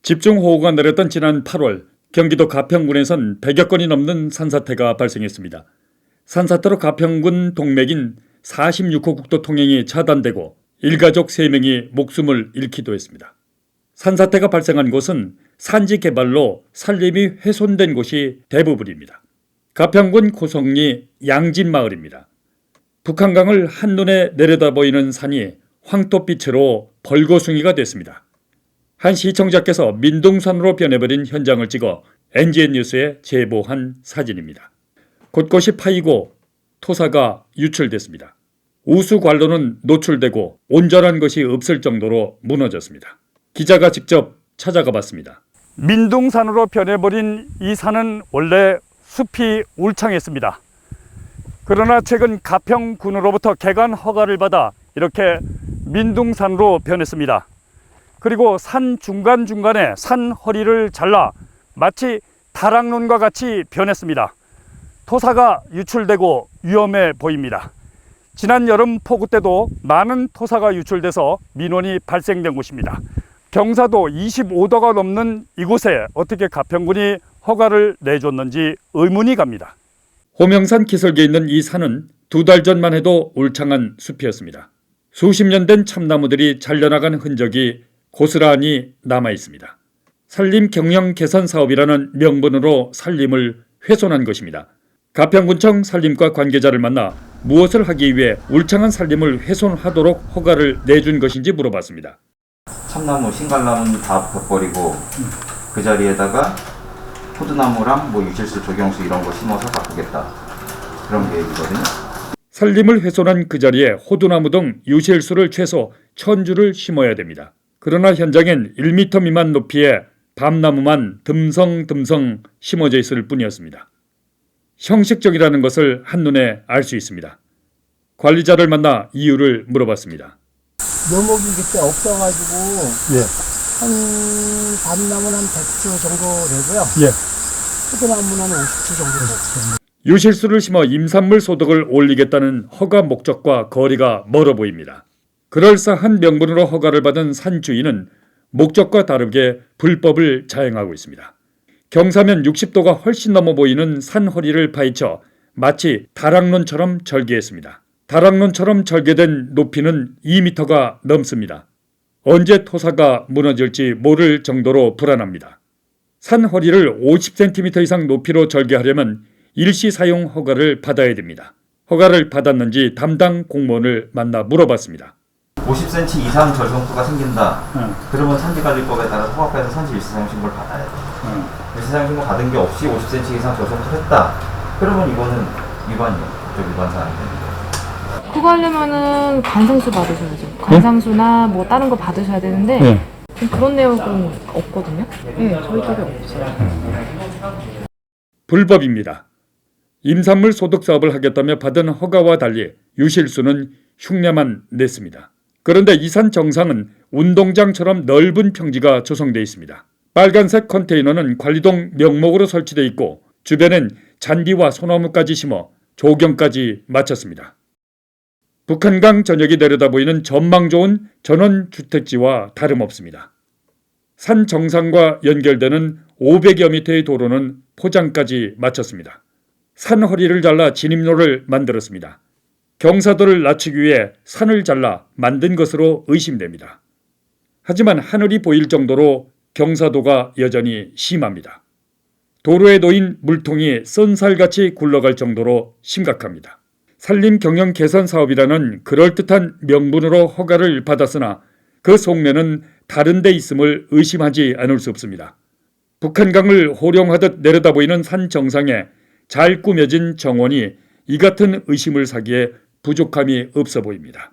집중호우가 내렸던 지난 8월 경기도 가평군에선 100여 건이 넘는 산사태가 발생했습니다. 산사태로 가평군 동맥인 46호 국도 통행이 차단되고 일가족 3명이 목숨을 잃기도 했습니다. 산사태가 발생한 곳은 산지 개발로 산림이 훼손된 곳이 대부분입니다. 가평군 고성리 양진마을입니다. 북한강을 한눈에 내려다보이는 산이 황토빛으로 벌거숭이가 됐습니다. 한 시청자께서 민둥산으로 변해버린 현장을 찍어 NGN 뉴스에 제보한 사진입니다. 곳곳이 파이고 토사가 유출됐습니다. 우수관로는 노출되고 온전한 것이 없을 정도로 무너졌습니다. 기자가 직접 찾아가 봤습니다. 민둥산으로 변해버린 이 산은 원래 숲이 울창했습니다. 그러나 최근 가평군으로부터 개간 허가를 받아 이렇게 민둥산으로 변했습니다. 그리고 산 중간중간에 산 허리를 잘라 마치 다락론과 같이 변했습니다. 토사가 유출되고 위험해 보입니다. 지난 여름 폭우 때도 많은 토사가 유출돼서 민원이 발생된 곳입니다. 경사도 25도가 넘는 이곳에 어떻게 가평군이 허가를 내줬는지 의문이 갑니다. 호명산 기슭에 있는 이 산은 2달 전만 해도 울창한 숲이었습니다. 수십 년 된 참나무들이 잘려나간 흔적이 고스란히 남아 있습니다. 산림 경영 개선 사업이라는 명분으로 산림을 훼손한 것입니다. 가평군청 산림과 관계자를 만나 무엇을 하기 위해 울창한 산림을 훼손하도록 허가를 내준 것인지 물어봤습니다. 참나무, 신갈나무는 다 벽버리고 그 자리에다가 포도나무랑 유실수, 조경수 이런 거 심어서 바꾸겠다. 그런 계획이거든요. 산림을 훼손한 그 자리에 호두나무 등 유실수를 최소 1000주를 심어야 됩니다. 그러나 현장엔 1m 미만 높이의 밤나무만 듬성듬성 심어져 있을 뿐이었습니다. 형식적이라는 것을 한눈에 알 수 있습니다. 관리자를 만나 이유를 물어봤습니다. 묘목이 그때 없어가지고 한 밤나무는 한 100주 정도 되고요. 포도나무는 한 50주 정도 되고. 유실수를 심어 임산물 소득을 올리겠다는 허가 목적과 거리가 멀어 보입니다. 그럴싸한 명분으로 허가를 받은 산 주인은 목적과 다르게 불법을 자행하고 있습니다. 경사면 60도가 훨씬 넘어 보이는 산 허리를 파헤쳐 마치 다락론처럼 절개했습니다. 다락론처럼 절개된 높이는 2m가 넘습니다. 언제 토사가 무너질지 모를 정도로 불안합니다. 산 허리를 50cm 이상 높이로 절개하려면 일시 사용 허가를 받아야 됩니다. 허가를 받았는지 담당 공무원을 만나 물어봤습니다. 50cm 이상 절성수가 생긴다. 그러면 산지관리법에 따라서 허가에서 산지 일시사용 신고를 받아야 돼. 일시사용 신고 받은 게 없이 50cm 이상 절성수를 했다. 그러면 이거는 위반이에요. 위반 사항이 됩니다. 그거 하려면은 관상수 받으셔야죠. 관상수나 뭐 다른 거 받으셔야 되는데 그런 내용은 없거든요. 저희 쪽에 없어요. 불법입니다. 임산물 소득 사업을 하겠다며 받은 허가와 달리 유실수는 흉내만 냈습니다. 그런데 이 산 정상은 운동장처럼 넓은 평지가 조성되어 있습니다. 빨간색 컨테이너는 관리동 명목으로 설치되어 있고 주변엔 잔디와 소나무까지 심어 조경까지 마쳤습니다. 북한강 전역이 내려다보이는 전망 좋은 전원주택지와 다름없습니다. 산 정상과 연결되는 500여 미터의 도로는 포장까지 마쳤습니다. 산 허리를 잘라 진입로를 만들었습니다. 경사도를 낮추기 위해 산을 잘라 만든 것으로 의심됩니다. 하지만 하늘이 보일 정도로 경사도가 여전히 심합니다. 도로에 놓인 물통이 쏜살같이 굴러갈 정도로 심각합니다. 산림 경영 개선 사업이라는 그럴듯한 명분으로 허가를 받았으나 그 속내는 다른 데 있음을 의심하지 않을 수 없습니다. 북한강을 호령하듯 내려다보이는 산 정상에 잘 꾸며진 정원이 이 같은 의심을 사기에 부족함이 없어 보입니다.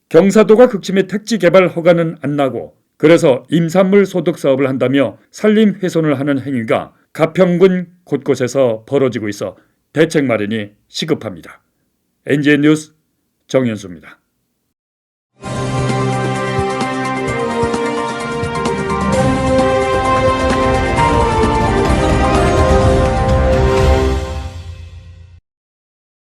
경사도가 극심해 택지 개발 허가는 안 나고 그래서 임산물 소득 사업을 한다며 산림 훼손을 하는 행위가 가평군 곳곳에서 벌어지고 있어 대책 마련이 시급합니다. NGN 뉴스 정현수입니다.